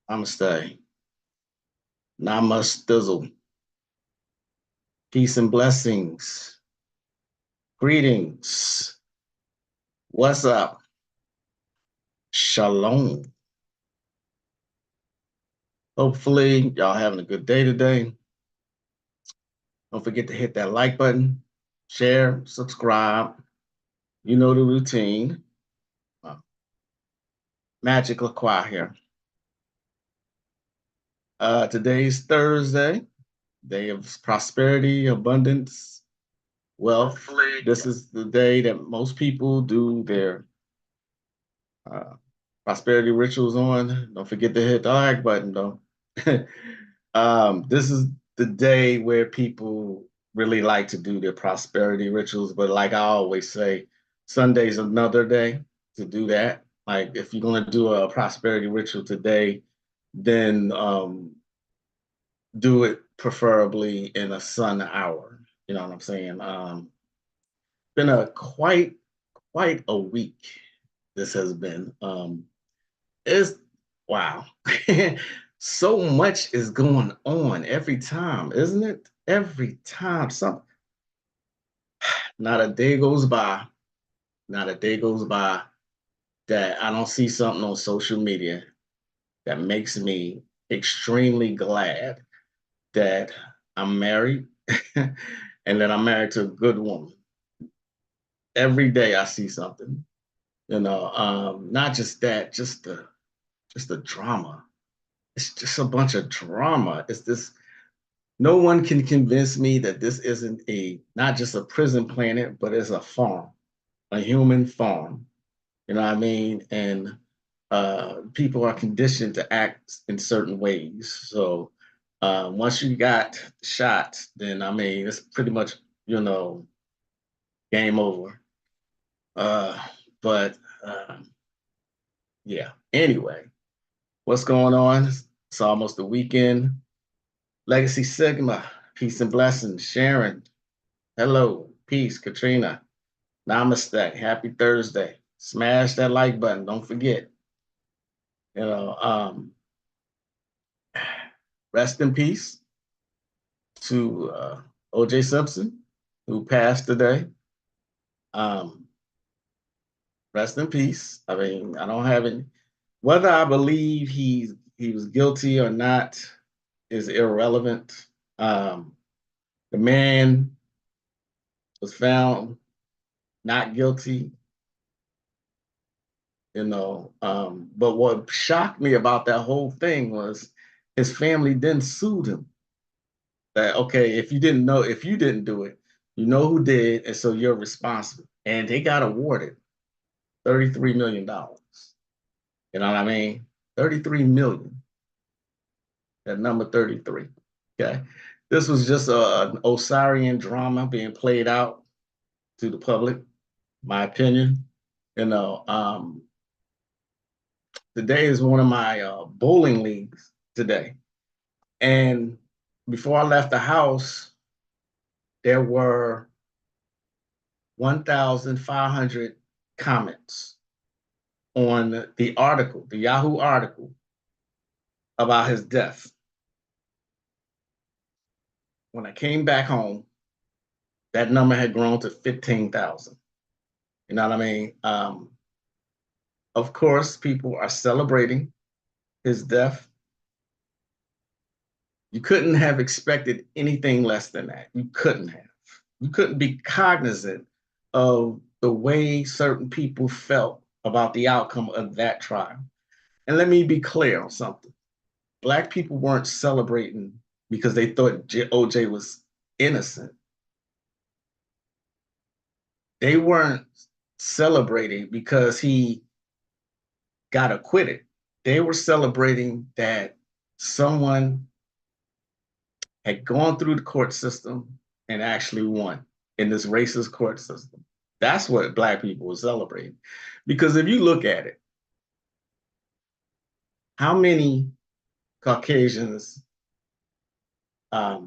Namaste. Namastizzle. Peace and blessings. Greetings. What's up? Shalom. Hopefully, y'all having a good day today. Don't forget to hit that like button, share, subscribe. You know the routine. Magic LaCroix here. Today's Thursday, day of prosperity, abundance, wealth. Hopefully. This is the day that most people do their prosperity rituals on. Don't forget to hit the like button, though. This is the day where people really like to do their prosperity rituals. But like I always say, Sunday's another day to do that. Like if you're going to do a prosperity ritual today, then do it preferably in a sun hour. You know what I'm saying? Been a quite a week. This has been. It's wow. So much is going on every time, isn't it? Every time. Not a day goes by, not a day goes by that I don't see something on social media that makes me extremely glad that I'm married and that I'm married to a good woman. Every day I see something, not just that, just the drama. It's just a bunch of drama. It's this. No one can convince me that this isn't not just a prison planet, but it's a farm, a human farm. You know what I mean? And people are conditioned to act in certain ways. So once you got shot, then I mean it's pretty much game over. Uh, but yeah. Anyway, what's going on? It's almost the weekend. Legacy Sigma, peace and blessings. Sharon, hello, peace. Katrina, namaste. Happy Thursday. Smash that like button. Don't forget. You know, rest in peace to O.J. Simpson, who passed today. Um, rest in peace. I mean, I don't have any. Whether I believe he was guilty or not is irrelevant. The man was found not guilty. But what shocked me about that whole thing was his family then sued him. That okay, if you didn't do it, you know who did, and so you're responsible. And they got awarded $33 million. You know what I mean? 33 million. That number 33. Okay. This was just an Osirian drama being played out to the public, my opinion. You know, today is one of my bowling leagues today. And before I left the house, there were 1,500 comments on the article, the Yahoo article about his death. When I came back home, that number had grown to 15,000. You know what I mean? Of course, people are celebrating his death. You couldn't have expected anything less than that. You couldn't have. You couldn't be cognizant of the way certain people felt about the outcome of that trial. And let me be clear on something. Black people weren't celebrating because they thought OJ was innocent. They weren't celebrating because he got acquitted. They were celebrating that someone had gone through the court system and actually won in this racist court system. That's what Black people were celebrating. Because if you look at it, how many Caucasians have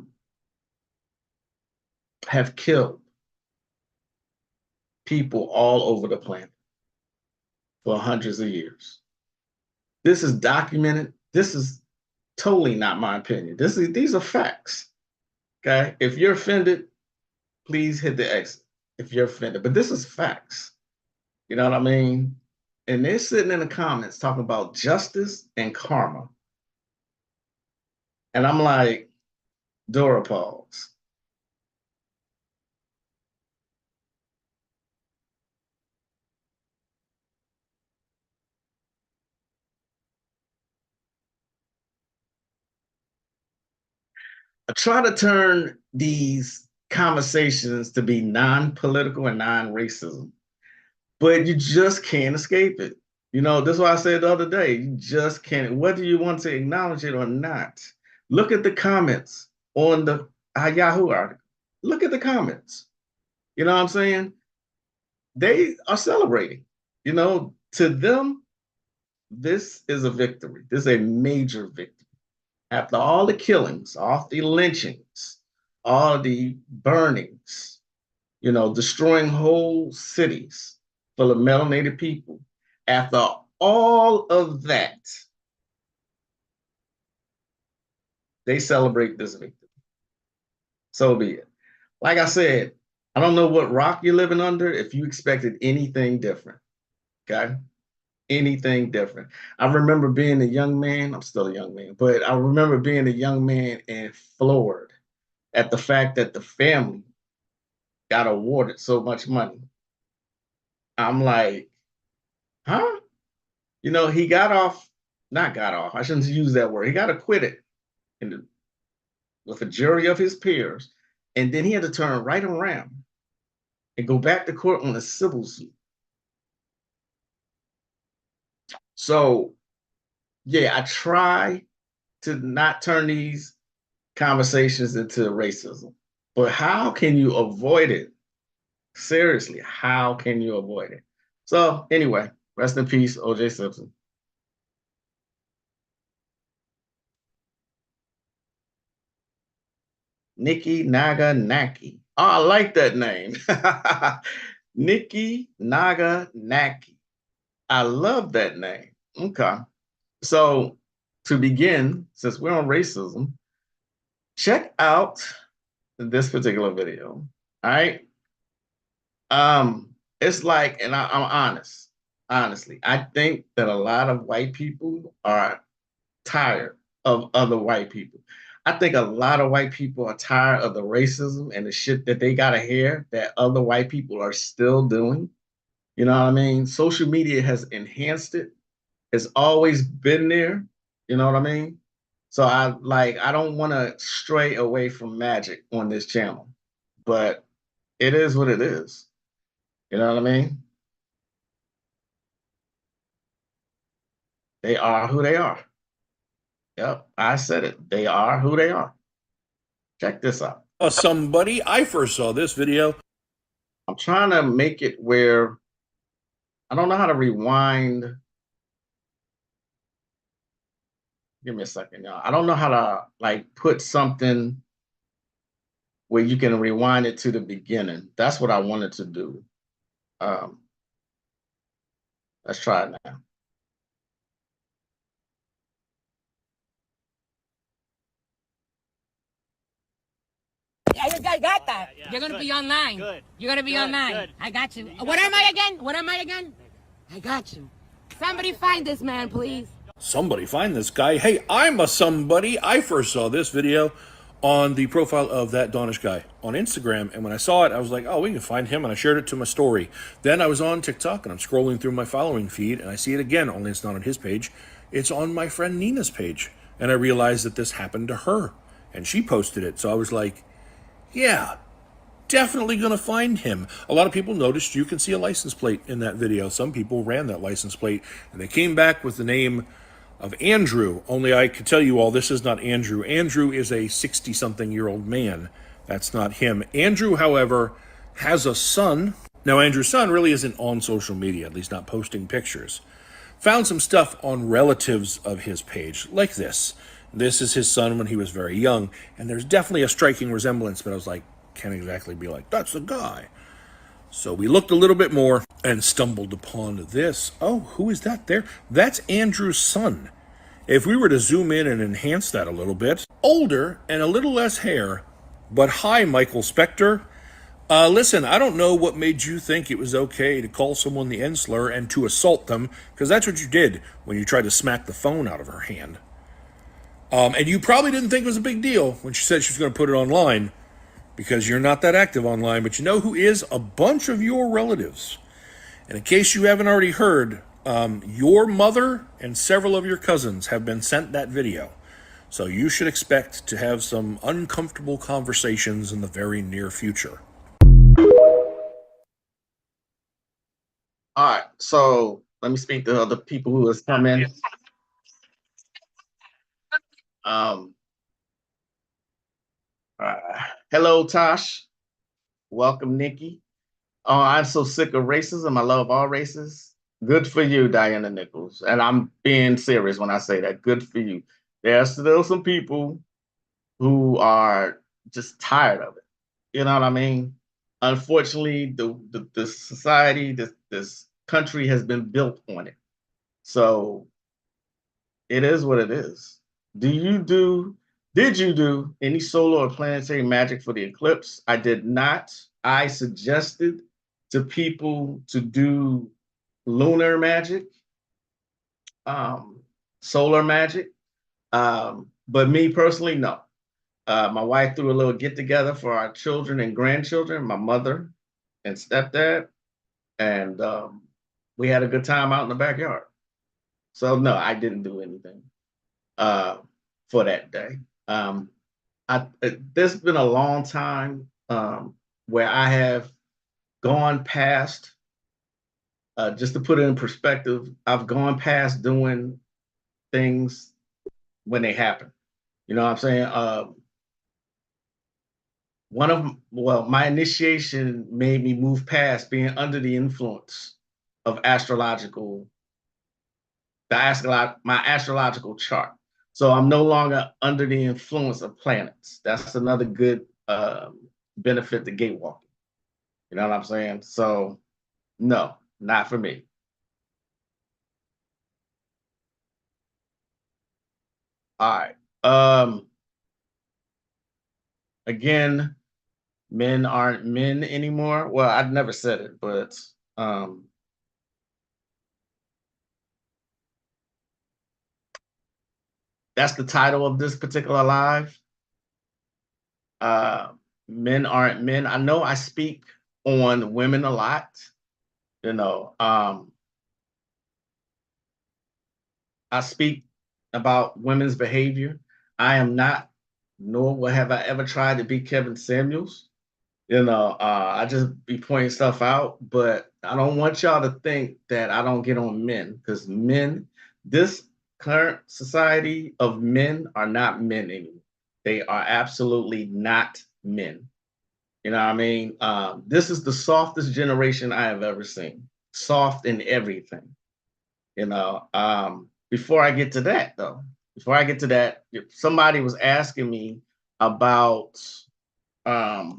killed people all over the planet for hundreds of years? This is documented. this is totally not my opinion. These are facts. Okay. If you're offended, please hit the exit if you're offended. But this is facts. You know what I mean? And they're sitting in the comments talking about justice and karma. And I'm like, Dora pause. I try to turn these conversations to be non-political and non-racism, but you just can't escape it. You know, that's why I said the other day, you just can't, whether you want to acknowledge it or not. Look at the comments on the Yahoo article. Look at the comments. You know what I'm saying? They are celebrating. You know, to them, this is a victory. This is a major victory. After all the killings, all the lynchings, all the burnings, you know, destroying whole cities full of melanated people, after all of that, they celebrate this victory. So be it. Like I said, I don't know what rock you're living under if you expected anything different. Okay? Anything different. I remember being a young man, I'm still a young man, but I remember being a young man and floored at the fact that the family got awarded so much money. I'm like, huh? You know, he got off, not got off, I shouldn't use that word. He got acquitted with a jury of his peers. And then he had to turn right around and go back to court on a civil suit. So, yeah, I try to not turn these conversations into racism. But how can you avoid it? Seriously, how can you avoid it? So, anyway, rest in peace, O.J. Simpson. Nikki Naga Naki. Oh, I like that name. Nikki Naga Naki. I love that name. Okay. So to begin, since we're on racism, check out this particular video. All right. It's like, and I'm honest, honestly, I think that a lot of white people are tired of other white people. I think a lot of white people are tired of the racism and the shit that they gotta hear that other white people are still doing. You know what I mean? Social media has enhanced it. It's always been there. You know what I mean? So I don't want to stray away from Magick on this channel, but it is what it is. You know what I mean? They are who they are. Yep, I said it. They are who they are. Check this out. Somebody, I first saw this video. I'm trying to make it where I don't know how to rewind. Give me a second, y'all. I don't know how to like put something where you can rewind it to the beginning. That's what I wanted to do. Let's try it now. I got that. You're gonna be online. Good. You're gonna be online. Good. I got you. What am I again? What am I again? I got you. Somebody find this man, please. Somebody find this guy. Hey, I'm a somebody. I first saw this video on the profile of that Donish guy on Instagram. And when I saw it, I was like, oh, we can find him. And I shared it to my story. Then I was on TikTok and I'm scrolling through my following feed and I see it again, only it's not on his page. It's on my friend Nina's page. And I realized that this happened to her and she posted it. So I was like, yeah, definitely going to find him. A lot of people noticed you can see a license plate in that video. Some people ran that license plate and they came back with the name of Andrew. Only I could tell you all, this is not Andrew. Andrew is a 60-something-year-old man. That's not him. Andrew, however, has a son. Now, Andrew's son really isn't on social media, at least not posting pictures. Found some stuff on relatives of his page, like this. This is his son when he was very young, and there's definitely a striking resemblance, but I was like, can't exactly be like, that's the guy. So we looked a little bit more and stumbled upon this. Oh, who is that there? That's Andrew's son. If we were to zoom in and enhance that a little bit, older and a little less hair, but hi, Michael Spector. Listen, I don't know what made you think it was okay to call someone the N slur and to assault them, because that's what you did when you tried to smack the phone out of her hand. And you probably didn't think it was a big deal when she said she was going to put it online, because you're not that active online. But you know who is? A bunch of your relatives. And in case you haven't already heard, your mother and several of your cousins have been sent that video. So you should expect to have some uncomfortable conversations in the very near future. All right, so let me speak to other people who has come in. Um, Hello, Tosh. Welcome, Nikki. Oh, I'm so sick of racism. I love all races. Good for you, Diana Nichols. And I'm being serious when I say that. Good for you. There are still some people who are just tired of it. You know what I mean? Unfortunately, the society, this country has been built on it. So it is what it is. Did you do any solar or planetary magic for the eclipse? I did not. I suggested to people to do lunar magic, solar magic. But me personally, no. My wife threw a little get together for our children and grandchildren, my mother and stepdad, and we had a good time out in the backyard. So no, I didn't do anything for that day. There's been a long time where I have gone past. Just to put it in perspective, I've gone past doing things when they happen. You know what I'm saying? My initiation made me move past being under the influence of my astrological chart. So I'm no longer under the influence of planets. That's another good benefit to gate walking. You know what I'm saying? So no, not for me. All right. Again, men aren't men anymore. Well, I've never said it, but that's the title of this particular live. Men aren't men. I know I speak on women a lot. You know, I speak about women's behavior. I am not, nor have I ever tried to be Kevin Samuels. You know, I just be pointing stuff out, but I don't want y'all to think that I don't get on men, because men, this current society of men are not men anymore. They are absolutely not men. You know what I mean? This is the softest generation I have ever seen. Soft in everything. You know, before I get to that, though, somebody was asking me about the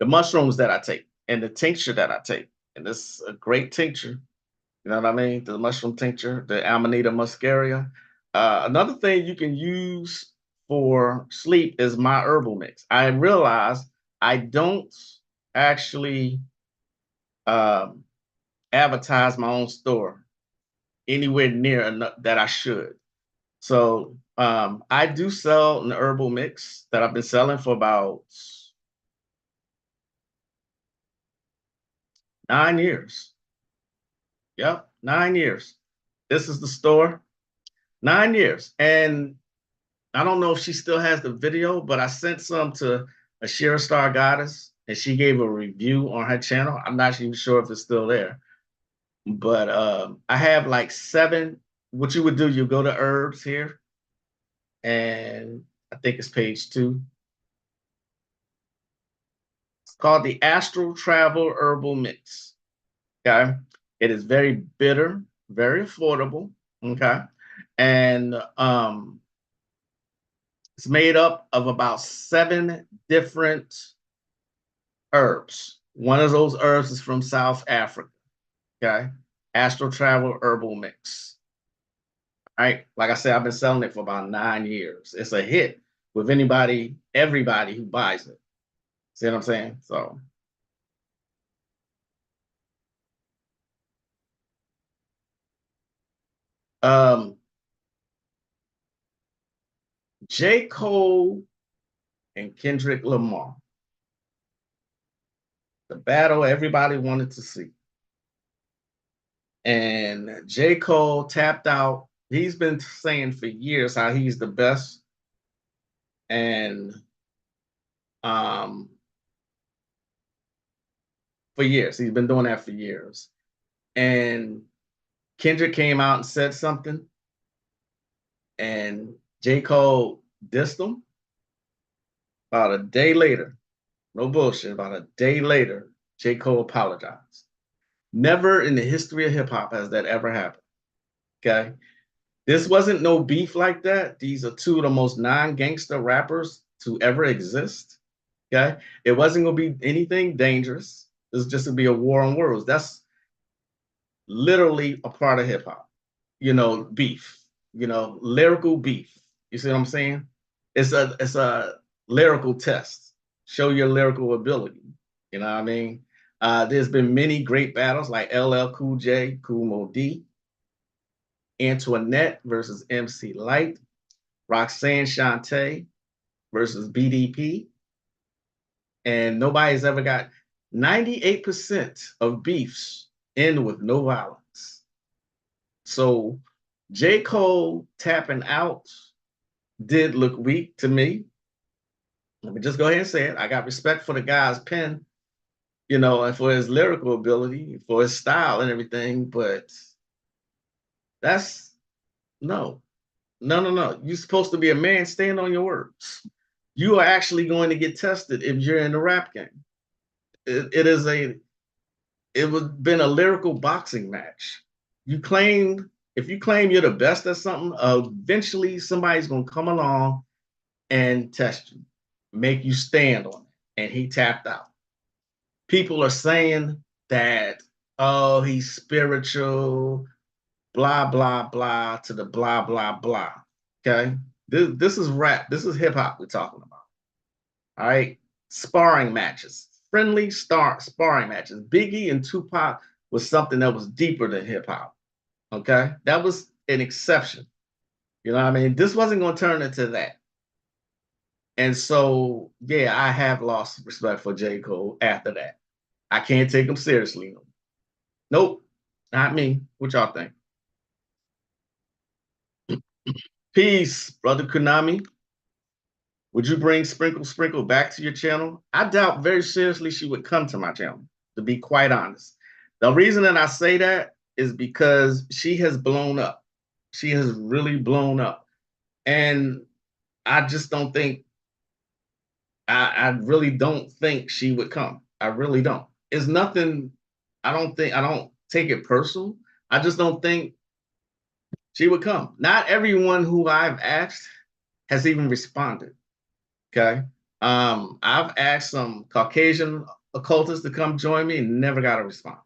mushrooms that I take and the tincture that I take. And this is a great tincture. You know what I mean? The mushroom tincture, the Amanita muscaria. Another thing you can use for sleep is my herbal mix. I realize I don't actually advertise my own store anywhere near enough that I should. So I do sell an herbal mix that I've been selling for about 9 years. Yep, 9 years. This is the store. 9 years. And I don't know if she still has the video, but I sent some to a Shira Star Goddess, and she gave a review on her channel. I'm not even sure if it's still there. But I have like 7. What you would do, you go to herbs here, and I think it's page 2. It's called the Astral Travel Herbal Mix. Okay. It is very bitter, very affordable. Okay. And it's made up of about 7 different herbs. One of those herbs is from South Africa. Okay. Astral Travel Herbal Mix. Right? Like I said, I've been selling it for about 9 years. It's a hit with everybody who buys it. See what I'm saying? So um J. Cole and Kendrick Lamar. The battle everybody wanted to see. And J. Cole tapped out. He's been saying for years how he's the best. And um, for years, he's been doing that for years. And Kendrick came out and said something. And J. Cole dissed him. About a day later, no bullshit, about a day later, J. Cole apologized. Never in the history of hip hop has that ever happened. Okay. This wasn't no beef like that. These are two of the most non-gangster rappers to ever exist. Okay. It wasn't going to be anything dangerous. This is just to be a war on words. That's literally a part of hip hop. Beef, lyrical beef. You see what I'm saying? It's a lyrical test. Show your lyrical ability. You know what I mean? There's been many great battles like LL Cool J, Kool Moe Dee, Antoinette versus MC Lyte, Roxanne Shante versus BDP, and nobody's ever got 98% of beefs end with no violence. So J. Cole tapping out did look weak to me. Let me just go ahead and say it. I got respect for the guy's pen, and for his lyrical ability, for his style and everything, but that's no. No. You're supposed to be a man. Stand on your words. You are actually going to get tested if you're in the rap game. It was been a lyrical boxing match. If you claim you're the best at something, eventually somebody's going to come along and test you, make you stand on it. And he tapped out. People are saying that, oh, he's spiritual, blah, blah, blah, to the blah, blah, blah. Okay. This is rap. This is hip hop we're talking about. All right. Sparring matches, friendly sparring matches. Biggie and Tupac was something that was deeper than hip hop. Okay. That was an exception. You know what I mean? This wasn't going to turn into that. And so, yeah, I have lost respect for J. Cole after that. I can't take him seriously. Nope. Not me. What y'all think? Peace, brother Konami. Would you bring Sprinkle back to your channel? I doubt very seriously she would come to my channel, to be quite honest. The reason that I say that is because she has blown up. She has really blown up. And I just don't think, I really don't think she would come. I really don't. It's nothing, I don't take it personal. I just don't think she would come. Not everyone who I've asked has even responded. Okay. I've asked some Caucasian occultists to come join me and never got a response.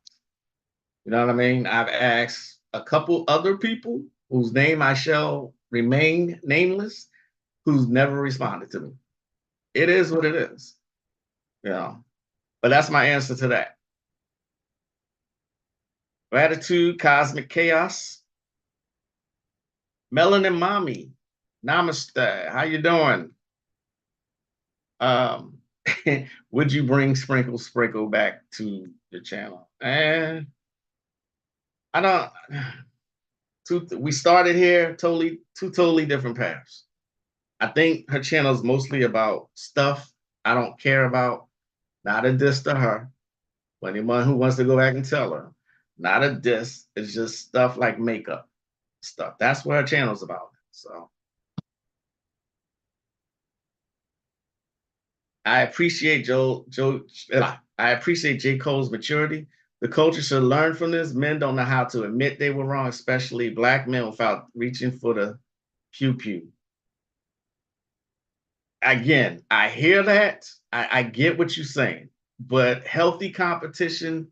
You know what I mean? I've asked a couple other people whose name I shall remain nameless, who's never responded to me. It is what it is. But that's my answer to that. Gratitude, Cosmic Chaos. Melanin Mommy, namaste. How you doing? Would you bring Sprinkle back to the channel? And I don't. We started here two totally different paths. I think her channel is mostly about stuff I don't care about. Not a diss to her. For anyone who wants to go back and tell her, not a diss. It's just stuff like makeup stuff. That's what her channel's about. So I appreciate I appreciate J. Cole's maturity. The culture should learn from this. Men don't know how to admit they were wrong, especially black men, without reaching for the pew. Again, I hear that. I get what you're saying, but healthy competition,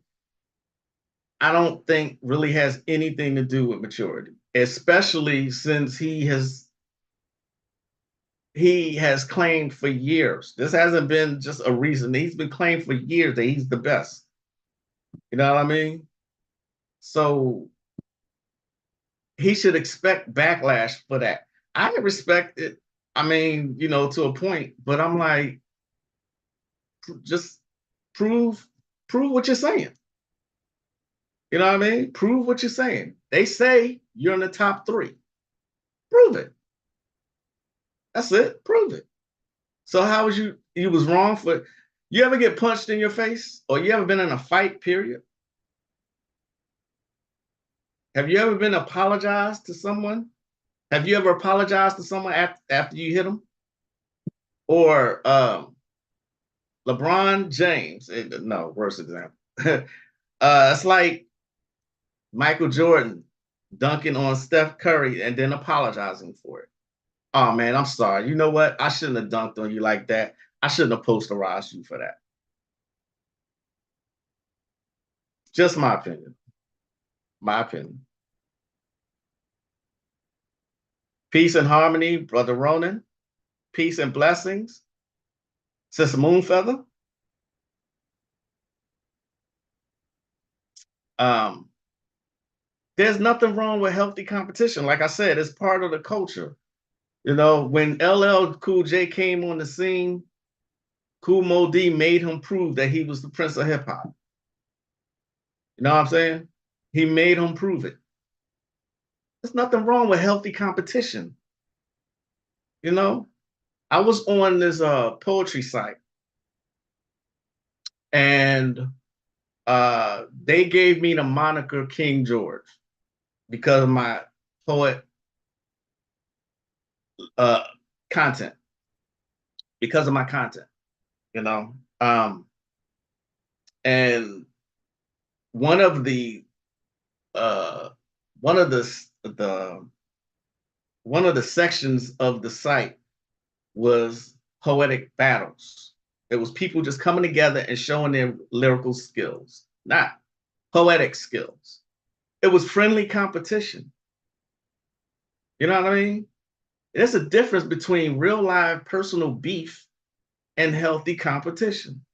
I don't think really has anything to do with maturity, especially since he has claimed for years. This hasn't been just a reason. He's been claimed for years that he's the best. You know what I mean? So he should expect backlash for that. I respect it. I mean, to a point, but I'm like, just prove what you're saying. You know what I mean? Prove what you're saying. They say you're in the top 3. Prove it. That's it. Prove it. So how was you was wrong for you ever get punched in your face or you ever been in a fight, period? Have you ever been apologized to someone? Have you ever apologized to someone after you hit them? Or LeBron James? No, worse example. It's like Michael Jordan dunking on Steph Curry and then apologizing for it. Oh man, I'm sorry. You know what? I shouldn't have dunked on you like that. I shouldn't have posterized you for that. Just my opinion. My opinion. Peace and harmony, Brother Ronan. Peace and blessings. Sister Moonfeather. There's nothing wrong with healthy competition. Like I said, it's part of the culture. When LL Cool J came on the scene, Kool Moe Dee made him prove that he was the prince of hip hop. You know what I'm saying? He made him prove it. There's nothing wrong with healthy competition. I was on this poetry site, and they gave me the moniker King George because of my poet content. Because of my content, and one of the sections of the site was poetic battles. It was people just coming together and showing their lyrical skills, not poetic skills. It was friendly competition. You know what I mean? There's a difference between real live personal beef and healthy competition.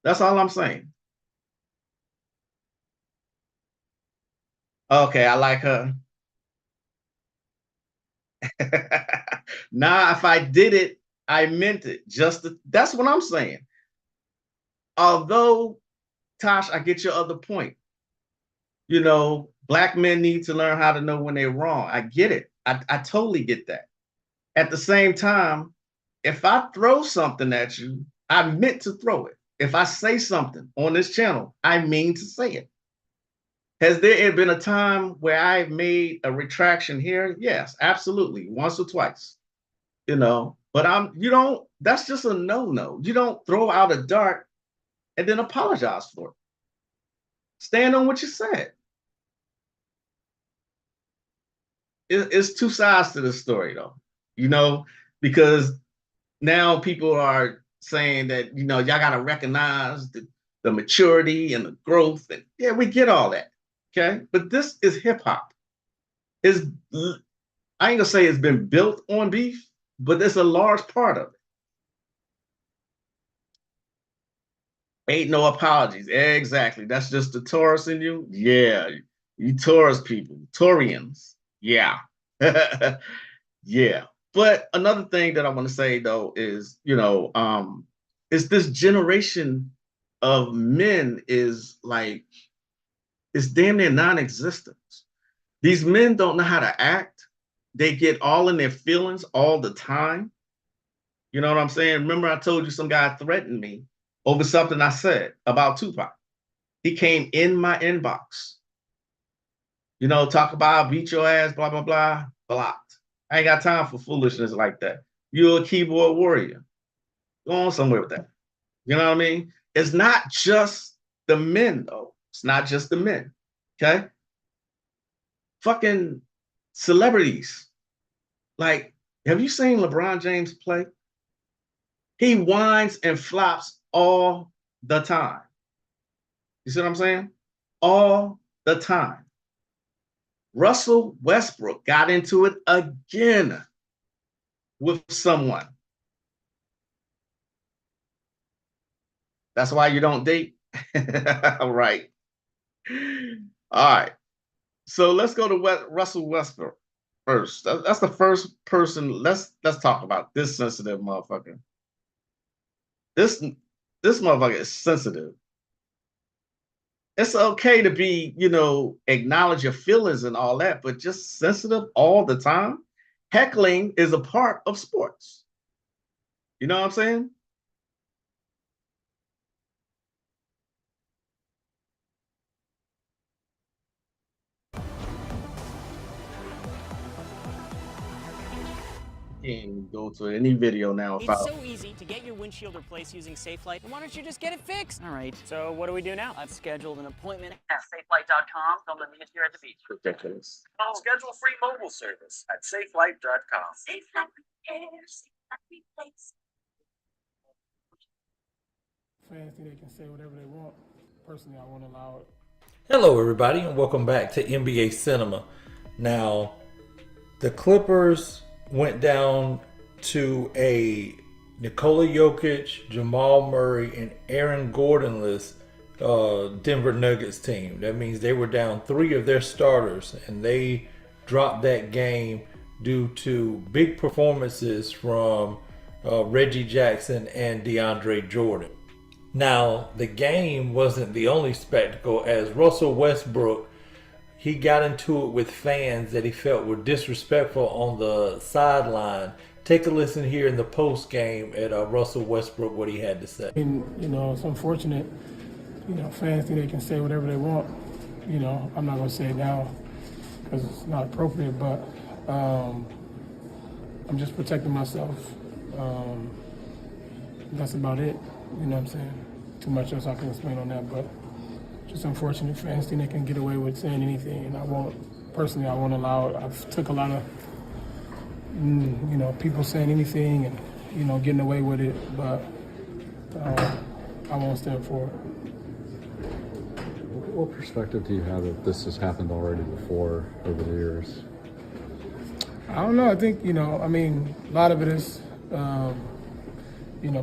That's all I'm saying. Okay, I like her. Nah, if I did it, I meant it. That's what I'm saying. Although, Tosh, I get your other point. Black men need to learn how to know when they're wrong. I get it. I totally get that. At the same time, if I throw something at you, I meant to throw it. If I say something on this channel, I mean to say it. Has there been a time where I made a retraction here? Yes, absolutely. Once or twice. But that's just a no-no. You don't throw out a dart and then apologize for it. Stand on what you said. It's two sides to the story, though, because now people are saying that, y'all got to recognize the maturity and the growth. And yeah, we get all that. Okay. But this is hip hop. I ain't gonna say it's been built on beef, but it's a large part of it. Ain't no apologies. Exactly. That's just the Taurus in you. Yeah. You Taurus people, Taurians. Yeah. Yeah. But another thing that I want to say, though, is, is this generation of men is like, it's damn near non-existent. These men don't know how to act. They get all in their feelings all the time. You know what I'm saying? Remember, I told you some guy threatened me over something I said about Tupac. He came in my inbox. Talk about beat your ass, blah, blah, blah, blocked. I ain't got time for foolishness like that. You're a keyboard warrior. Go on somewhere with that. You know what I mean? It's not just the men, though. It's not just the men. Okay? Fucking celebrities. Like, have you seen LeBron James play? He whines and flops all the time. You see what I'm saying? all the time. Russell Westbrook got into it again with someone. That's why you don't date. All right. All right. So let's go to Russell Westbrook first. That's the first person. Let's talk about this sensitive motherfucker. This motherfucker is sensitive. It's okay to be, acknowledge your feelings and all that, but just sensitive all the time. Heckling is a part of sports. You know what I'm saying? Can go to any video now. It's so easy to get your windshield replaced using SafeLight. Why don't you just get it fixed? All right, so what do we do now? I've scheduled an appointment at SafeLight.com. They'll meet us here at the beach. Ridiculous. Schedule free mobile service at SafeLight.com. SafeLight repairs, SafeLight replace. Fans think they can say whatever they want. Personally, I won't allow it. Hello, everybody, and welcome back to NBA Cinema. Now, the Clippers went down to a Nikola Jokic, Jamal Murray, and Aaron Gordonless Denver Nuggets team. That means they were down 3 of their starters, and they dropped that game due to big performances from Reggie Jackson and DeAndre Jordan. Now, the game wasn't the only spectacle, as Russell Westbrook, he got into it with fans that he felt were disrespectful on the sideline. Take a listen here in the post game at Russell Westbrook, what he had to say. And, it's unfortunate. Fans think they can say whatever they want. I'm not going to say it now because it's not appropriate, but I'm just protecting myself. That's about it. You know what I'm saying? Too much else I can explain on that, but just unfortunate. Fans think they can get away with saying anything, and I won't allow it. I've took a lot of, people saying anything and, getting away with it, but I won't stand for it. What perspective do you have that this has happened already before over the years? I don't know. I think, a lot of it is,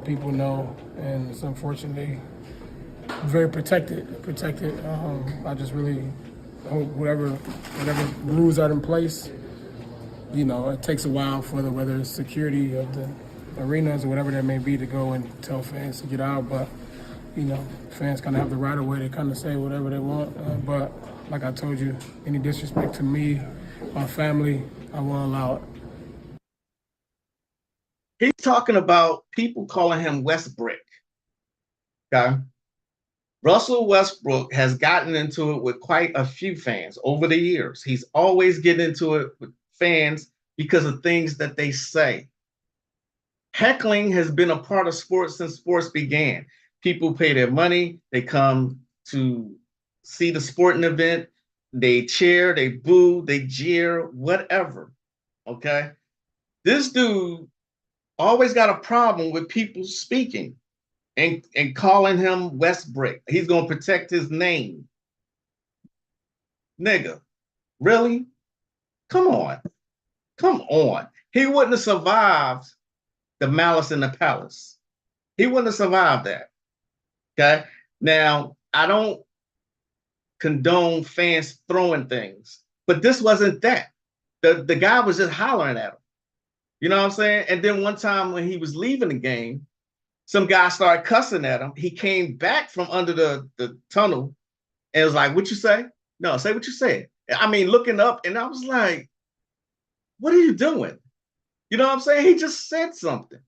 people know, and it's unfortunately very protected. I just really hope whatever rules are in place, it takes a while for whether it's security of the arenas or whatever that may be to go and tell fans to get out. But, fans kind of have the right of way to kind of say whatever they want. But like I told you, any disrespect to me, my family, I won't allow it. He's talking about people calling him Westbrick. Okay. Russell Westbrook has gotten into it with quite a few fans over the years. He's always getting into it with fans because of things that they say. Heckling has been a part of sports since sports began. People pay their money. They come to see the sporting event. They cheer, they boo, they jeer, whatever. Okay. This dude always got a problem with people speaking and calling him Westbrick. He's going to protect his name. Nigga, really? Come on. He wouldn't have survived the Malice in the Palace. He wouldn't have survived that. Okay? Now, I don't condone fans throwing things, but this wasn't that. The guy was just hollering at him. You know what I'm saying? And then one time when he was leaving the game, some guy started cussing at him. He came back from under the tunnel and was like, "What you say? No, say what you said." Looking up, and I was like, "What are you doing?" You know what I'm saying? He just said something.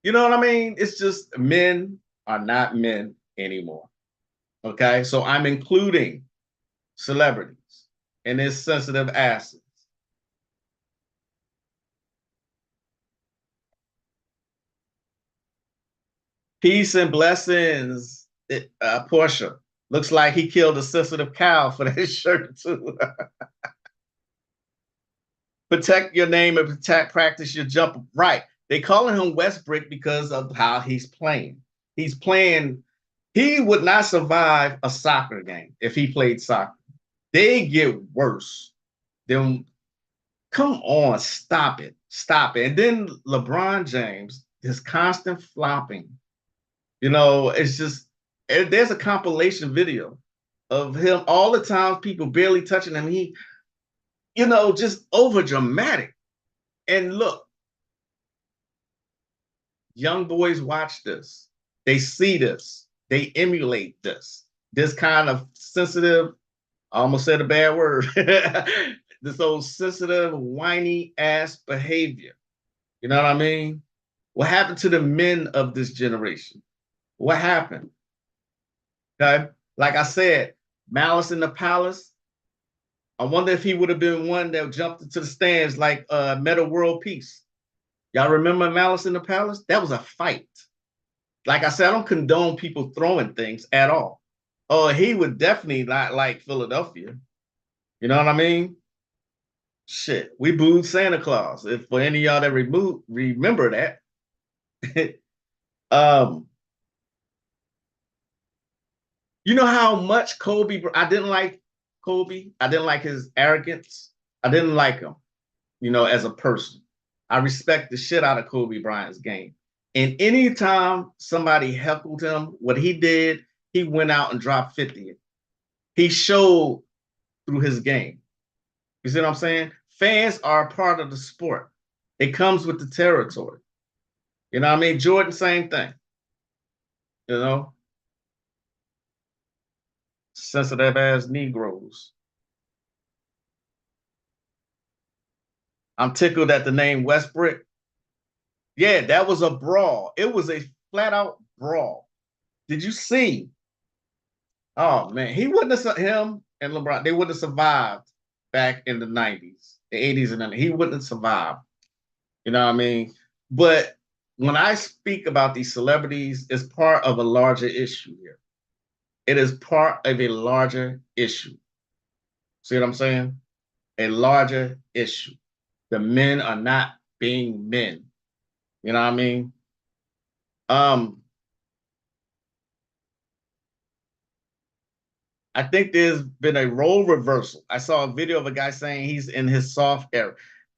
You know what I mean? It's just men are not men anymore. Okay? So I'm including celebrities in this sensitive asses. Peace and blessings, Portia. Looks like he killed a sensitive cow for that shirt too. Protect your name and practice your jump. Right. They calling him Westbrick because of how he's playing. He's playing He would not survive a soccer game if he played soccer. They get worse. Then come on, stop it. Stop it. And then LeBron James, his constant flopping. You know, it's just there's a compilation video of him all the times people barely touching him. He, you know, just over dramatic. And look, young boys watch this. They see this. They emulate this. This kind of sensitive, I almost said a bad word. This old sensitive, whiny ass behavior. You know what I mean? What happened to the men of this generation? What happened? Okay. Like I said, Malice in the Palace. I wonder if he would have been one that jumped into the stands like Meta World Peace. Y'all remember Malice in the Palace? That was a fight. Like I said, I don't condone people throwing things at all. Oh, he would definitely not like Philadelphia. You know what I mean? Shit, we booed Santa Claus. If for any of y'all that remember that. You know how much Kobe, I didn't like Kobe. I didn't like his arrogance. I didn't like him, you know, as a person. I respect the shit out of Kobe Bryant's game. And anytime somebody heckled him, what he did, he went out and dropped 50. He showed through his game. You see what I'm saying? Fans are a part of the sport. It comes with the territory. You know what I mean? Jordan, same thing. You know? Sensitive ass Negroes. I'm tickled at the name Westbrook. Yeah, that was a brawl. It was a flat out brawl. Did you see? Oh man, he wouldn't have him and LeBron. They wouldn't have survived back in the 90s, the 80s, and 90s. He wouldn't have survived. You know what I mean? But when I speak about these celebrities, it's part of a larger issue here. It is part of a larger issue. See what I'm saying? A larger issue. The men are not being men. You know what I mean? I think there's been a role reversal. I saw a video of a guy saying he's in his soft era.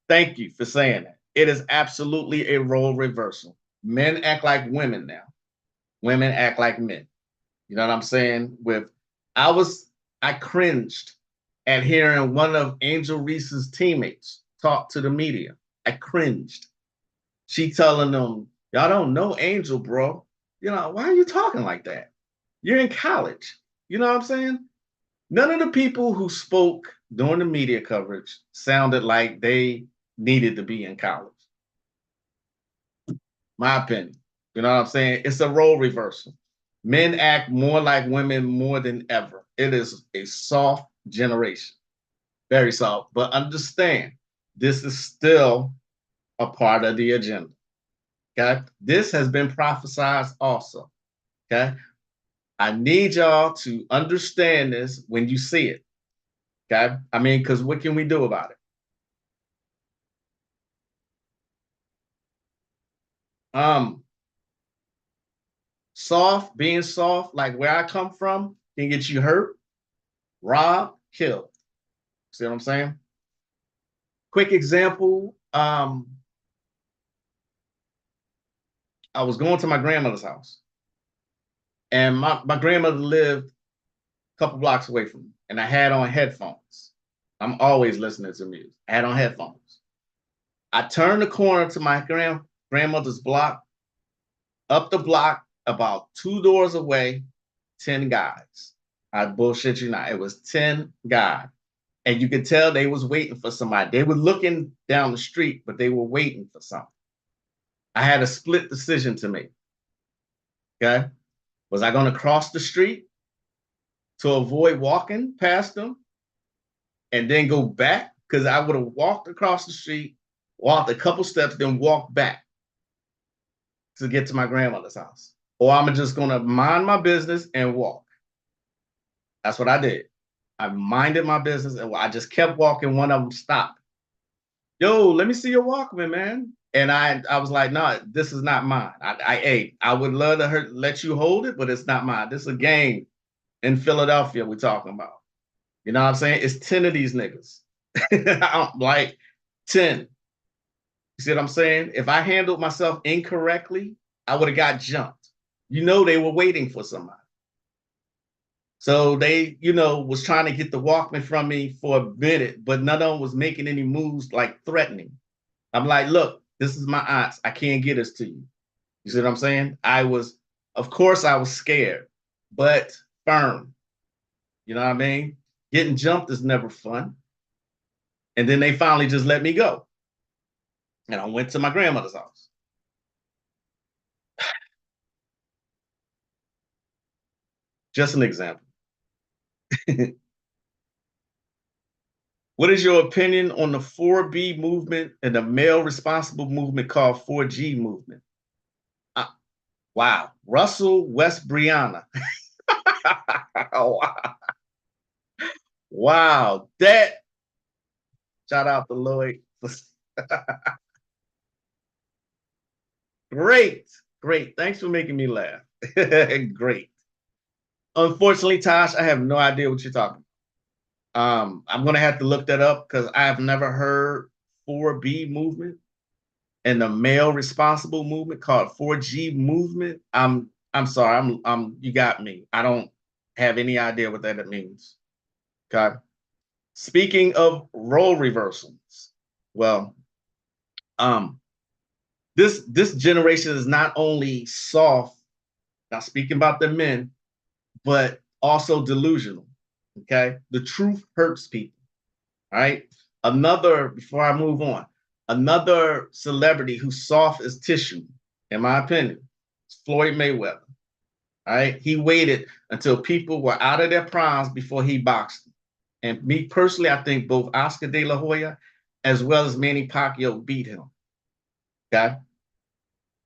Thank you for saying that. It is absolutely a role reversal. Men act like women now. Women act like men. You know what I'm saying? I cringed at hearing one of Angel Reese's teammates talk to the media. I cringed. She telling them, y'all don't know Angel, bro. You know, why are you talking like that? You're in college. You know what I'm saying? None of the people who spoke during the media coverage sounded like they needed to be in college. My opinion. You know what I'm saying? It's a role reversal. Men act more like women more than ever. It is a soft generation. Very soft. But understand, this is still a part of the agenda. Okay? This has been prophesized also. Okay? I need y'all to understand this when you see it. Okay? I mean, because what can we do about it? Being soft, like where I come from, can get you hurt, robbed, killed. See what I'm saying? Quick example. I was going to my grandmother's house, and my grandmother lived a couple blocks away from me, and I had on headphones. I'm always listening to music. I had on headphones. I turned the corner to my grandmother's block. Up the block, about 2 doors away, 10 guys. I bullshit you not. It was 10 guys. And you could tell they was waiting for somebody. They were looking down the street, but they were waiting for something. I had a split decision to make. Okay? Was I going to cross the street to avoid walking past them and then go back? Because I would have walked across the street, walked a couple steps, then walked back to get to my grandmother's house. Or I'm just going to mind my business and walk. That's what I did. I minded my business and I just kept walking. One of them stopped. Yo, let me see your Walkman, man. And I was like, no, this is not mine. I would love to let you hold it, but it's not mine. This is a game in Philadelphia we're talking about. You know what I'm saying? It's 10 of these niggas. I'm like 10. You see what I'm saying? If I handled myself incorrectly, I would have got jumped. You know, they were waiting for somebody. So they, was trying to get the Walkman from me for a minute, but none of them was making any moves like threatening. I'm like, look, this is my aunt's. I can't get this to you. You see what I'm saying? Of course, I was scared, but firm. You know what I mean? Getting jumped is never fun. And then they finally just let me go. And I went to my grandmother's house. Just an example. What is your opinion on the 4B movement and the male responsible movement called 4G movement? Wow. Russell West Brianna. Wow. Wow. Shout out to Lloyd. Great. Thanks for making me laugh. Great. Unfortunately, Tosh, I have no idea what you're talking about. I'm going to have to look that up because I have never heard 4B movement and the male responsible movement called 4G movement. I'm sorry. You got me. I don't have any idea what that means. Okay. Speaking of role reversals, well, this generation is not only soft, now speaking about the men, but also delusional. Okay. The truth hurts people. All right. Before I move on, another celebrity who's soft as tissue, in my opinion, is Floyd Mayweather. All right. He waited until people were out of their primes before he boxed them. And me personally, I think both Oscar De La Hoya as well as Manny Pacquiao beat him. Okay.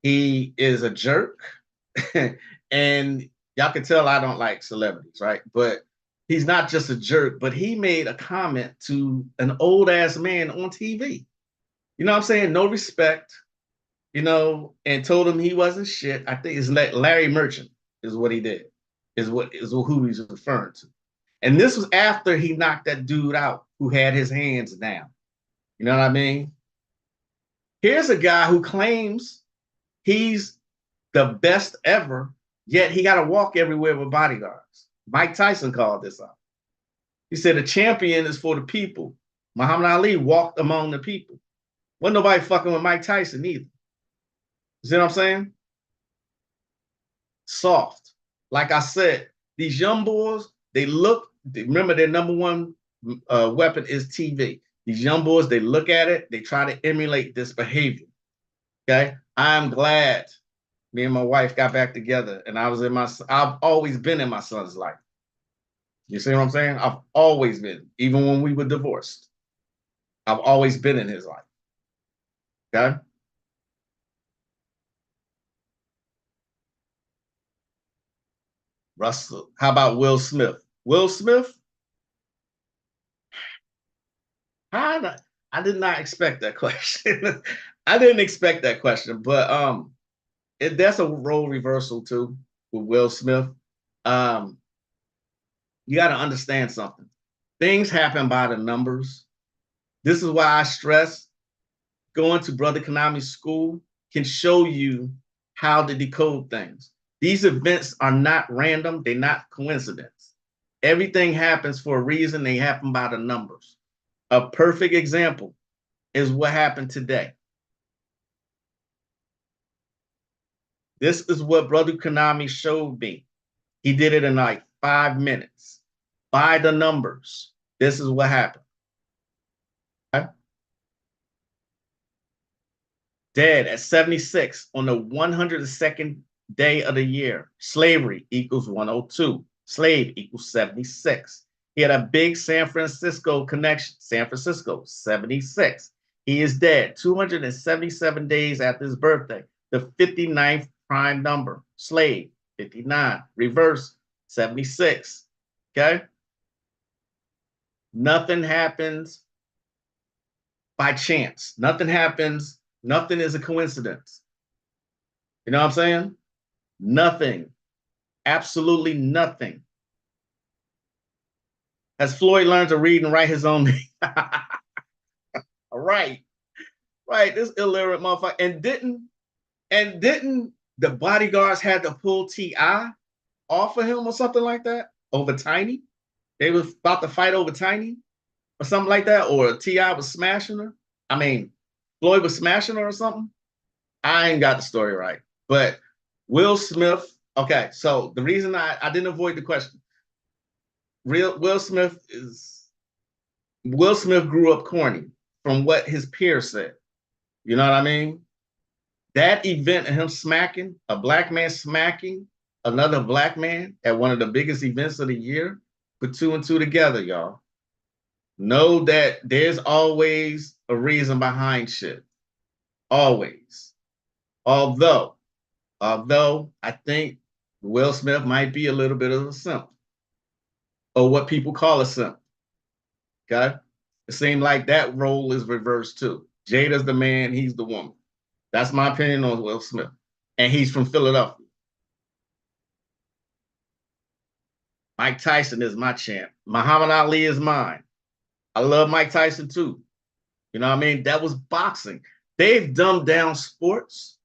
He is a jerk. And y'all can tell I don't like celebrities, right? But he's not just a jerk, but he made a comment to an old ass man on TV. You know what I'm saying? No respect, and told him he wasn't shit. I think it's Larry Merchant is what he did, is who he's referring to. And this was after he knocked that dude out who had his hands down. You know what I mean? Here's a guy who claims he's the best ever, yet he got to walk everywhere with bodyguards. Mike Tyson called this out. He said a champion is for the people. Muhammad Ali walked among the people. Wasn't nobody fucking with Mike Tyson either. You see what I'm saying? Soft. Like I said, these young boys, remember their number one weapon is TV. These young boys, they look at it, they try to emulate this behavior. Okay? I'm glad me and my wife got back together and I've always been in my son's life. You see what I'm saying? I've always been, even when we were divorced. I've always been in his life. Okay? Russell, how about Will Smith? Will Smith? I did not expect that question. I didn't expect that question, but that's a role reversal too with Will Smith. You got to understand something. Things happen by the numbers. This is why I stress going to Brother Konami's school can show you how to decode things. These events are not random. They're not coincidence. Everything happens for a reason. They happen by the numbers. A perfect example is what happened today. This is what Brother Konami showed me. He did it in like 5 minutes. By the numbers, this is what happened. Okay? Dead at 76 on the 102nd day of the year. Slavery equals 102. Slave equals 76. He had a big San Francisco connection. San Francisco, 76. He is dead 277 days after his birthday. The 59th prime number. Slave, 59. Reverse, 76. Okay? Nothing happens by chance. Nothing happens Nothing is a coincidence. You know what I'm saying? Nothing. Absolutely nothing. Has Floyd learned to read and write his own name? Right. Right. This illiterate motherfucker. And didn't the bodyguards had to pull T.I. off of him or something like that? Over Tiny? They was about to fight over Tiny or something like that, or T.I. was smashing her. I mean, Floyd was smashing her or something. I ain't got the story right. But Will Smith, okay, so the reason I didn't avoid the question, Will Smith grew up corny from what his peers said. You know what I mean? That event of him smacking, a black man smacking another black man at one of the biggest events of the year, put two and two together, y'all. Know that there's always a reason behind shit. Always. Although I think Will Smith might be a little bit of a simp, or what people call a simp. Okay? It seems like that role is reversed too. Jada's the man, he's the woman. That's my opinion on Will Smith. And he's from Philadelphia. Mike Tyson is my champ. Muhammad Ali is mine. I love Mike Tyson too. You know what I mean? That was boxing. They've dumbed down sports.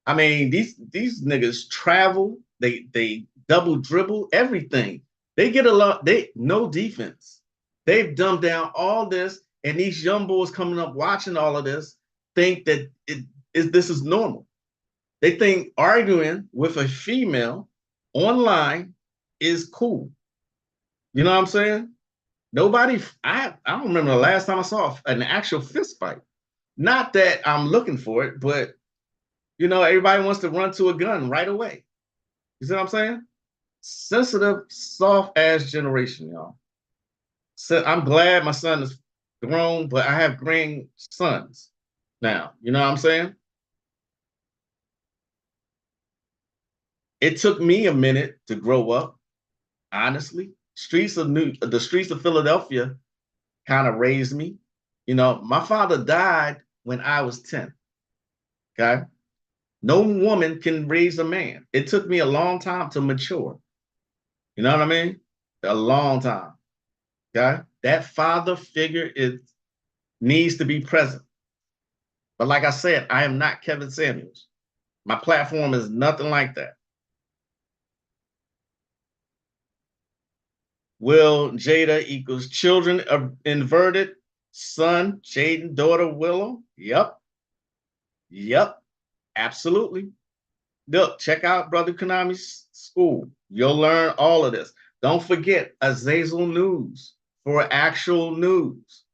I mean, these niggas travel, they double dribble, everything. They get a lot, they no defense. They've dumbed down all this, and these young boys coming up watching all of this think that this is normal. They think arguing with a female online is cool. You know what I'm saying? Nobody, I don't remember the last time I saw an actual fist fight. Not that I'm looking for it, but you know, everybody wants to run to a gun right away. You see what I'm saying? Sensitive, soft-ass generation, y'all. So I'm glad my son is grown, but I have grandsons now. You know what I'm saying? It took me a minute to grow up, honestly. The streets of Philadelphia kind of raised me. You know, my father died when I was 10. Okay. No woman can raise a man. It took me a long time to mature. You know what I mean? A long time. Okay. That father figure needs to be present. But like I said, I am not Kevin Samuels. My platform is nothing like that. Will Jada equals children of inverted, son, Jaden, daughter, Willow? Yep. Yep. Absolutely. Look, check out Brother Konami's school. You'll learn all of this. Don't forget Azazel News for actual news.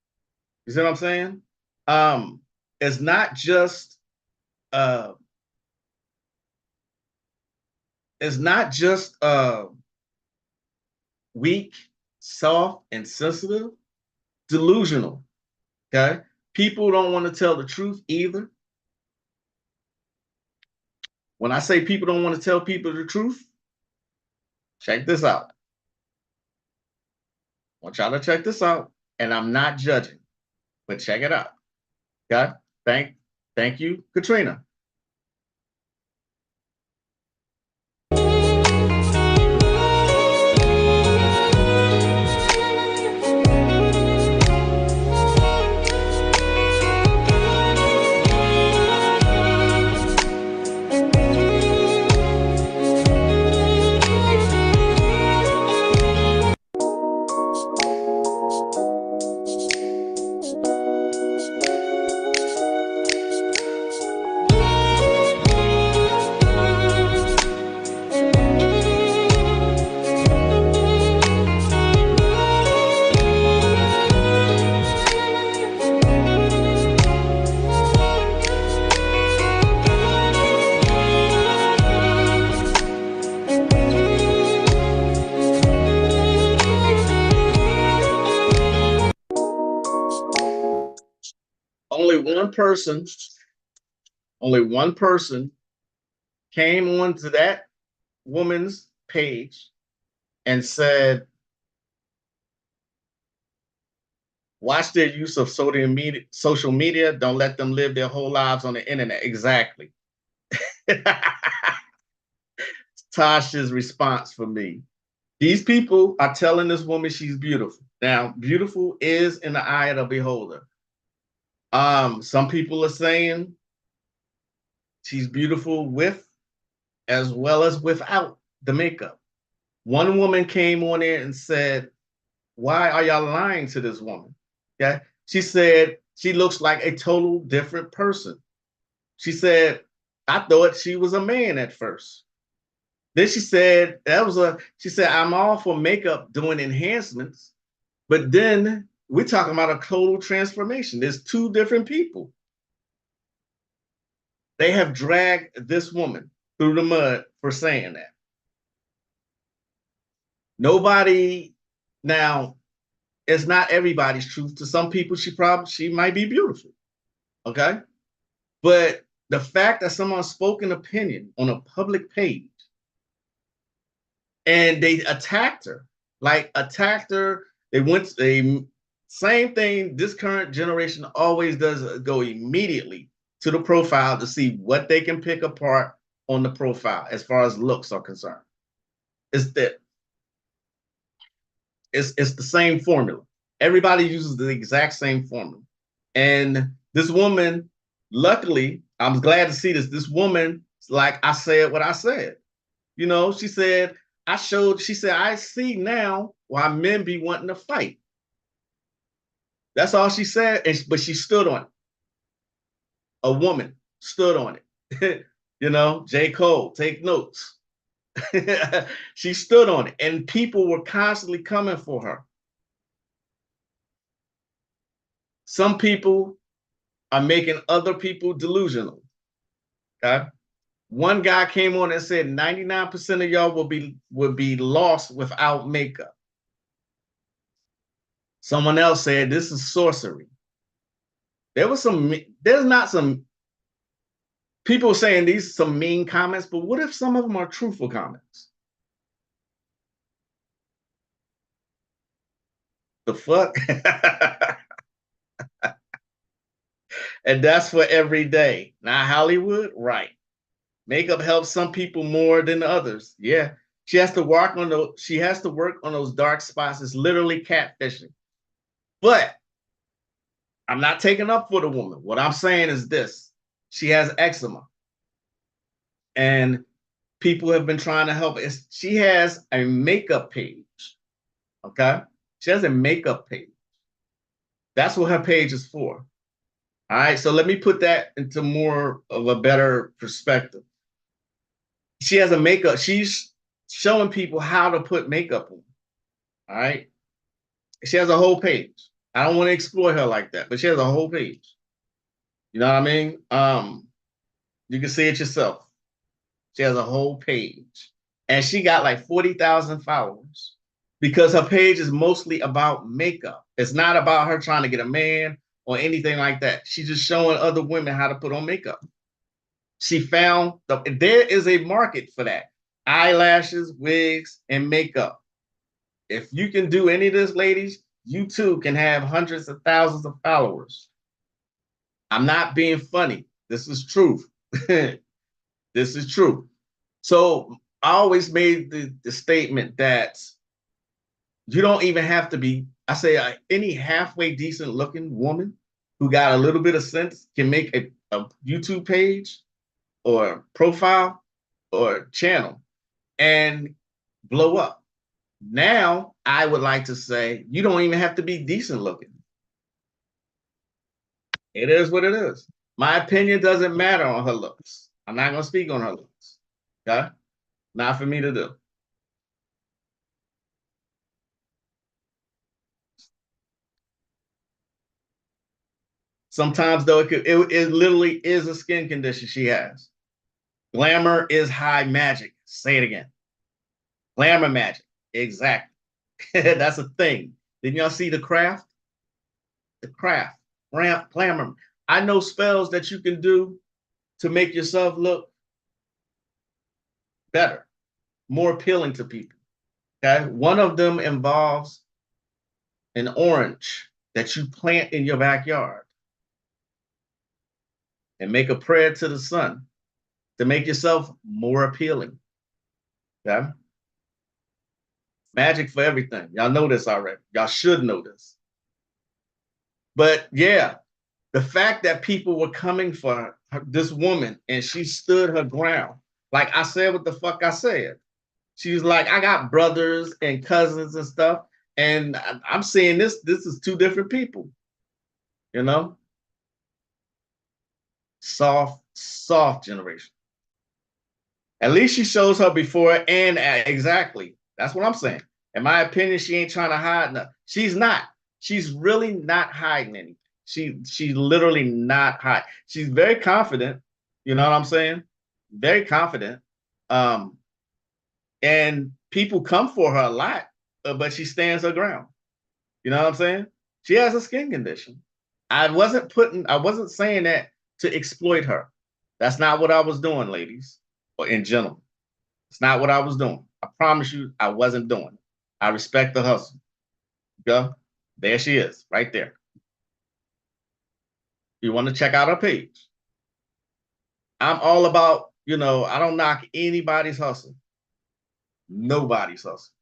You see what I'm saying? It's not just weak, soft, and sensitive, delusional. Okay? People don't want to tell the truth either. When I say people don't want to tell people the truth, check this out. I want y'all to check this out, and I'm not judging, but check it out. Okay? Thank you, Katrina. Only one person came onto that woman's page and said, Watch their use of social media. Don't let them live their whole lives on the internet. Exactly. Tasha's response for me. These people are telling this woman she's beautiful. Now, beautiful is in the eye of the beholder. Some people are saying she's beautiful with as well as without the makeup. One woman came on there and said, why are y'all lying to this woman? Okay. She said she looks like a total different person. She said, I thought she was a man at first. Then she said, she said, I'm all for makeup doing enhancements, but then we're talking about a total transformation. There's two different people. They have dragged this woman through the mud for saying that. Nobody, now, it's not everybody's truth. To some people, she might be beautiful. Okay. But the fact that someone spoke an opinion on a public page and they attacked her, they went the same thing this current generation always does, go immediately to the profile to see what they can pick apart on the profile as far as looks are concerned. It's the same formula. Everybody uses the exact same formula. And this woman, luckily, I'm glad to see this. This woman, like I said what I said. You know, she said, I see now why men be wanting to fight. That's all she said, but she stood on it. A woman stood on it. You know, J. Cole, take notes. She stood on it, and people were constantly coming for her. Some people are making other people delusional. Okay. One guy came on and said 99% of y'all will be lost without makeup. Someone else said this is sorcery. There's not some people saying these are some mean comments, but what if some of them are truthful comments? The fuck? And that's for every day. Now, Hollywood, right. Makeup helps some people more than others. Yeah. She has to work on those dark spots. It's literally catfishing. But I'm not taking up for the woman. What I'm saying is this. She has eczema. And people have been trying to help. She has a makeup page. Okay? She has a makeup page. That's what her page is for. All right, so let me put that into more of a better perspective. She has a makeup. She's showing people how to put makeup on. All right. She has a whole page. I don't want to exploit her like that, but she has a whole page. You know what I mean? You can see it yourself. She has a whole page. And she got like 40,000 followers because her page is mostly about makeup. It's not about her trying to get a man or anything like that. She's just showing other women how to put on makeup. She found there is a market for that. Eyelashes, wigs, and makeup. If you can do any of this, ladies, you too can have hundreds of thousands of followers. I'm not being funny. This is truth. This is true. So I always made the statement that you don't even have to be, I say any halfway decent looking woman who got a little bit of sense can make a YouTube page or profile or channel and blow up. Now, I would like to say you don't even have to be decent looking. It is what it is. My opinion doesn't matter on her looks. I'm not going to speak on her looks. Okay? Not for me to do. Sometimes, though, it literally is a skin condition she has. Glamour is high magic. Say it again. Glamour magic. Exactly. That's a thing. Didn't y'all see the craft? The craft. Glamour. I know spells that you can do to make yourself look better, more appealing to people. Okay. One of them involves an orange. that you plant in your backyard and make a prayer to the sun to make yourself more appealing. Okay? Magic for everything. Y'all know this already. Y'all should know this. But yeah, the fact that people were coming for this woman and she stood her ground. Like I said what the fuck I said. She's like, I got brothers and cousins and stuff. And I'm seeing this is two different people. You know? Soft generation. At least she shows her before and exactly. That's what I'm saying. In my opinion, she ain't trying to hide nothing. She's not. She's really not hiding anything. She's literally not hiding. She's very confident. You know what I'm saying? Very confident. And people come for her a lot, but she stands her ground. You know what I'm saying? She has a skin condition. I wasn't saying that to exploit her. That's not what I was doing, ladies and gentlemen. It's not what I was doing. I promise you, I wasn't doing it. I respect the hustle. Go. There she is, right there. You want to check out her page. I'm all about, you know, I don't knock anybody's hustle. Nobody's hustle.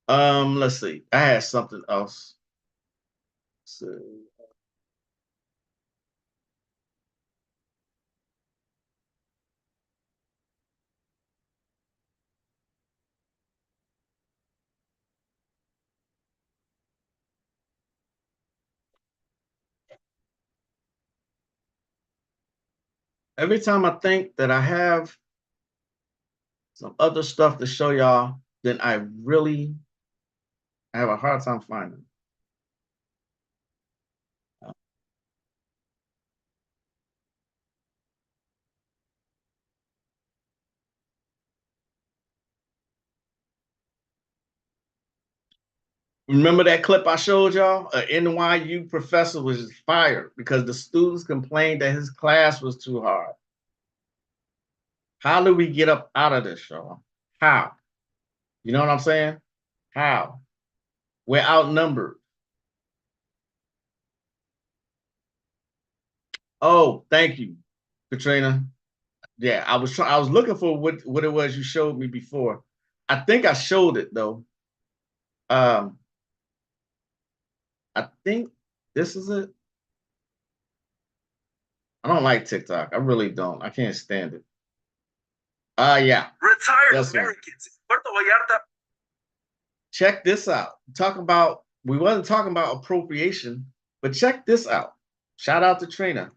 Let's see. I had something else. So, every time I think that I have some other stuff to show y'all, then I have a hard time finding. Remember that clip I showed y'all? An NYU professor was fired because the students complained that his class was too hard. How do we get up out of this, y'all? How? You know what I'm saying? How? We're outnumbered. Oh, thank you, Katrina. Yeah, I was looking for what it was you showed me before. I think I showed it though. I think this is it. I don't like TikTok. I really don't. I can't stand it. Yeah. Retired That's Americans in Puerto Vallarta. Check this out. We wasn't talking about appropriation, but check this out. Shout out to Katrina.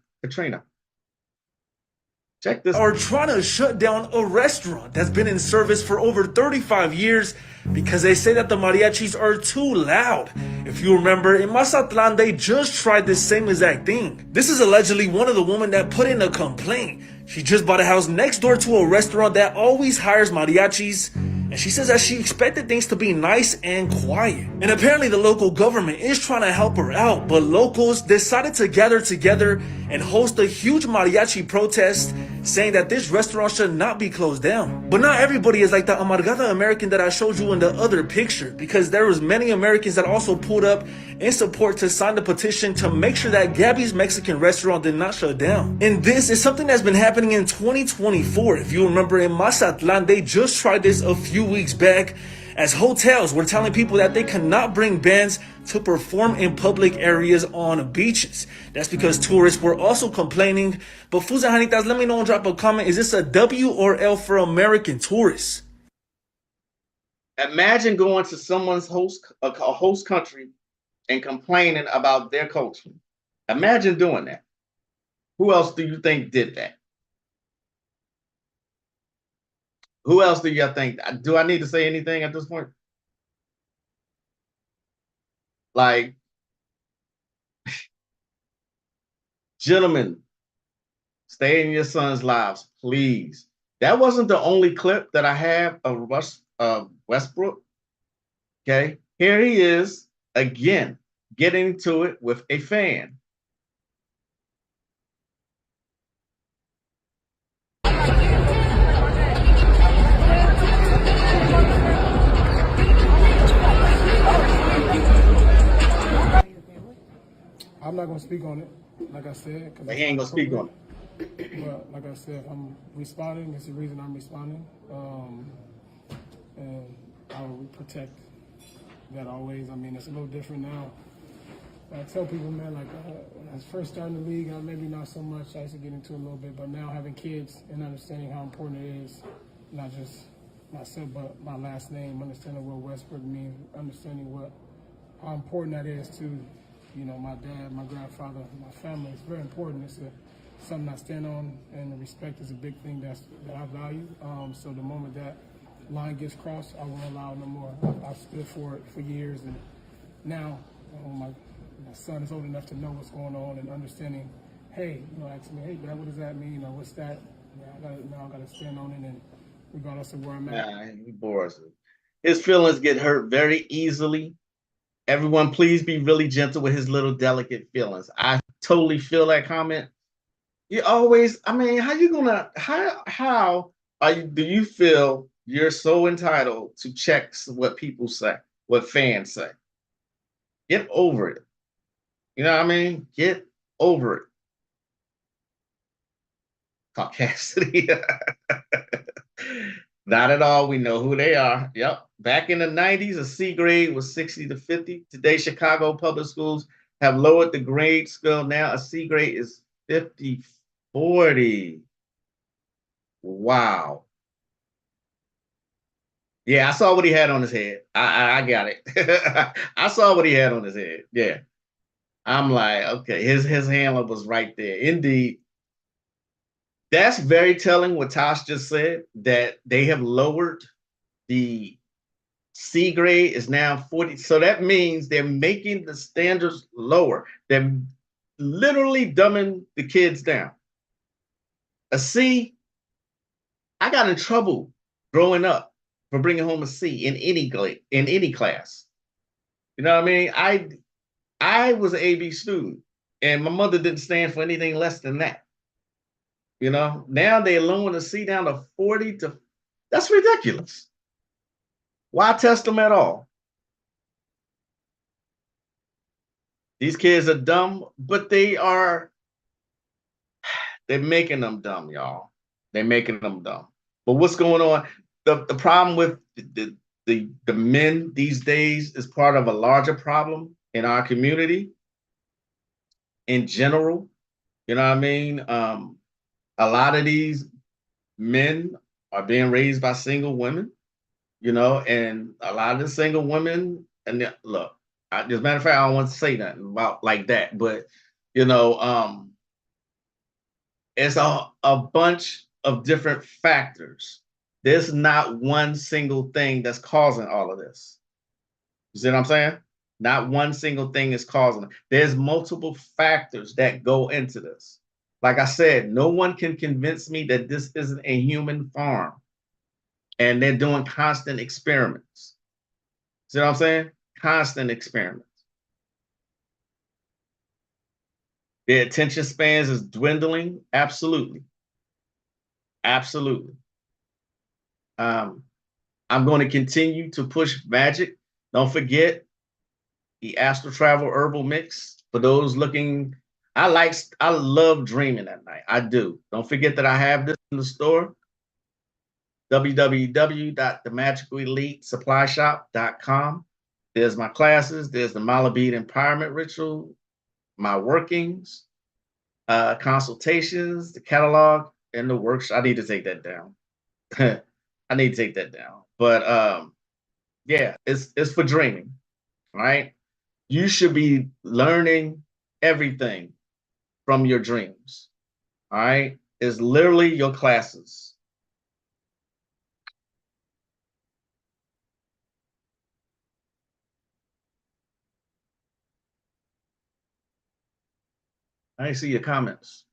Check this are trying to shut down a restaurant that's been in service for over 35 years because they say that the mariachis are too loud. If you remember, in Mazatlan, they just tried this same exact thing. This is allegedly one of the women that put in a complaint. She just bought a house next door to a restaurant that always hires mariachis, and she says that she expected things to be nice and quiet. And apparently the local government is trying to help her out, but locals decided to gather together and host a huge mariachi protest saying that this restaurant should not be closed down. But not everybody is like the amargada American that I showed you in the other picture, because there was many Americans that also pulled up in support to sign the petition to make sure that Gabby's Mexican restaurant did not shut down. And this is something that's been happening in 2024. If you remember, in Mazatlan, they just tried this a few weeks back, as hotels were telling people that they cannot bring bands to perform in public areas on beaches. That's because tourists were also complaining. But Fusajanitas, let me know and drop a comment. Is this a W or L for American tourists? Imagine going to someone's a host country and complaining about their culture. Imagine doing that. Who else do you think did that? Who else do you think? Do I need to say anything at this point? Like, gentlemen, stay in your son's lives, please. That wasn't the only clip that I have of Westbrook. Okay, here he is again, getting to it with a fan. I'm not gonna speak on it, like I said, because he ain't gonna speak on it. But like I said, if I'm responding, it's the reason I'm responding, and I will protect that always. I mean, it's a little different now. I tell people, man, like when I was first starting the league, maybe not so much. I used to get into a little bit, but now having kids and understanding how important it is, not just myself, but my last name, understanding what Westbrook means, understanding how important that is to, my dad, my grandfather, my family. It's very important. It's something I stand on, and respect is a big thing that I value. So the moment that line gets crossed, I won't allow no more. I've stood for it for years, and now my son is old enough to know what's going on and understanding. Hey, asking me, hey, Dad, what does that mean? Or what's that? Yeah, I gotta stand on it, and regardless of where I'm at. Nah, he bores him. His feelings get hurt very easily. Everyone, please be really gentle with his little delicate feelings. I totally feel that comment. You always, I mean, how do you feel you're so entitled to check what people say, what fans say? Get over it. You know what I mean? Get over it. Caucasity. Not at all. We know who they are. Yep. Back in the 90s, a C grade was 60 to 50. Today, Chicago public schools have lowered the grade scale. Now a C grade is 50/40. Wow. Yeah, I saw what he had on his head. I got it. I saw what he had on his head. Yeah. I'm like, okay, his handler was right there. Indeed. That's very telling what Tosh just said, that they have lowered the C grade is now 40. So that means they're making the standards lower. They're literally dumbing the kids down. A C, I got in trouble growing up for bringing home a C in any class. You know what I mean? I was an AB student, and my mother didn't stand for anything less than that. Now they're lowering the C down to 40 to, that's ridiculous. Why test them at all? These kids are dumb, but they're making them dumb, y'all. They're making them dumb. But what's going on? The problem with the men these days is part of a larger problem in our community in general. You know what I mean? A lot of these men are being raised by single women, and a lot of the single women, and look, as a matter of fact, I don't want to say nothing about like that, but it's a bunch of different factors. There's not one single thing that's causing all of this. You see what I'm saying? Not one single thing is causing it. There's multiple factors that go into this. Like I said, no one can convince me that this isn't a human farm and they're doing constant experiments. See what I'm saying? Constant experiments. Their attention spans is dwindling. Absolutely. Absolutely. I'm going to continue to push Magick. Don't forget the Astral Travel Herbal Mix. For those looking, I love dreaming at night. I do. Don't forget that I have this in the store. www.themagicalelitesupplyshop.com. There's my classes. There's the Malabid Empowerment Ritual, my workings, consultations, the catalog, and the works. I need to take that down. I need to take that down. But yeah, it's for dreaming, right? You should be learning everything from your dreams. All right. It's literally your classes. I see your comments.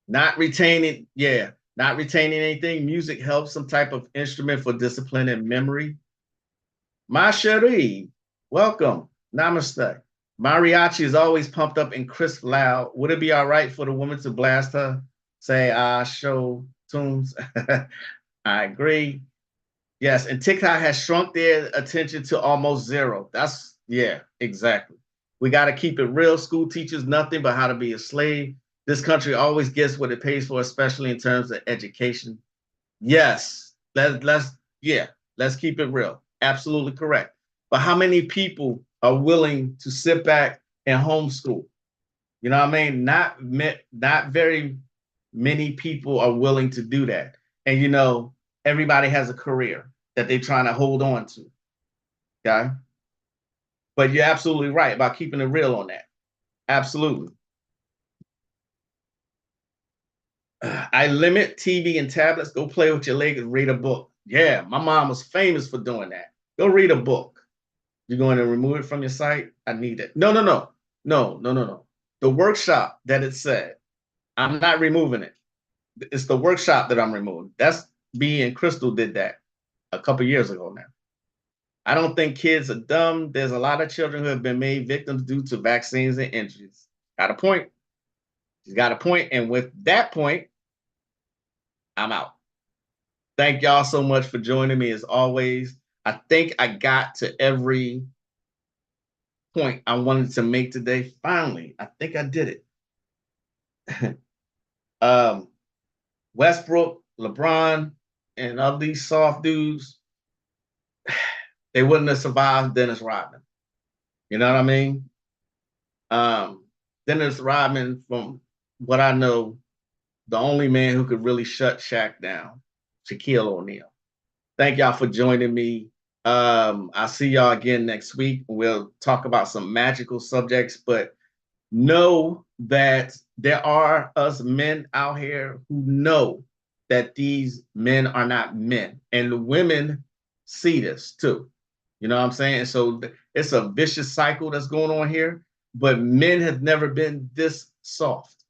Not retaining, yeah, not retaining anything. Music helps, some type of instrument for discipline and memory. Ma Cherie, welcome. Namaste. Mariachi is always pumped up and crisp loud. Would it be all right for the woman to blast her? Say, show tunes. I agree. Yes, and TikTok has shrunk their attention to almost zero. Yeah, exactly. We got to keep it real. School teaches nothing but how to be a slave. This country always gets what it pays for, especially in terms of education. Yes, let's keep it real. Absolutely correct. But how many people are willing to sit back and homeschool? You know what I mean? Not very many people are willing to do that. And you know, everybody has a career that they're trying to hold on to. Okay. But you're absolutely right about keeping it real on that. Absolutely. I limit TV and tablets. Go play with your legs and read a book. Yeah, my mom was famous for doing that. Go read a book. You're going to remove it from your site? I need it. No. The workshop that it said, I'm not removing it. It's the workshop that I'm removing. That's B and Crystal did that a couple years ago now. I don't think kids are dumb. There's a lot of children who have been made victims due to vaccines and injuries. Got a point. He's got a point. And with that point, I'm out. Thank y'all so much for joining me as always. I think I got to every point I wanted to make today. Finally, I think I did it. Westbrook, LeBron, and all these soft dudes, they wouldn't have survived Dennis Rodman. You know what I mean? Dennis Rodman, from what I know, the only man who could really shut Shaq down, Shaquille O'Neal. Thank y'all for joining me. I'll see y'all again next week. We'll talk about some magical subjects, but know that there are us men out here who know that these men are not men, and the women see this too. You know what I'm saying? So it's a vicious cycle that's going on here, but men have never been this soft.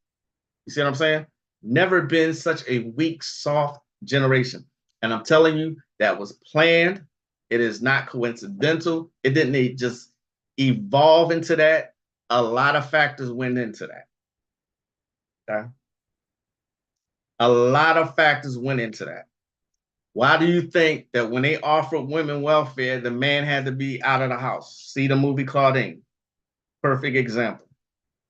You see what I'm saying? Never been such a weak, soft generation. And I'm telling you, that was planned. It is not coincidental. It didn't just evolve into that. A lot of factors went into that. Okay? A lot of factors went into that. Why do you think that when they offered women welfare, the man had to be out of the house? See the movie Claudine. Perfect example.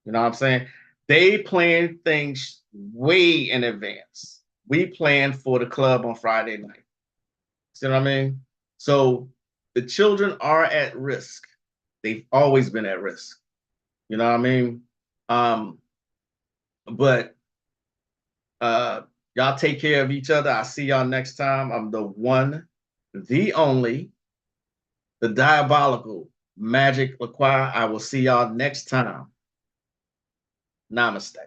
You know what I'm saying? They planned things way in advance. We planned for the club on Friday night. See what I mean? So the children are at risk. They've always been at risk. You know what I mean? But y'all take care of each other. I'll see y'all next time. I'm the one, the only, the diabolical Magick LaQuire. I will see y'all next time. Namaste.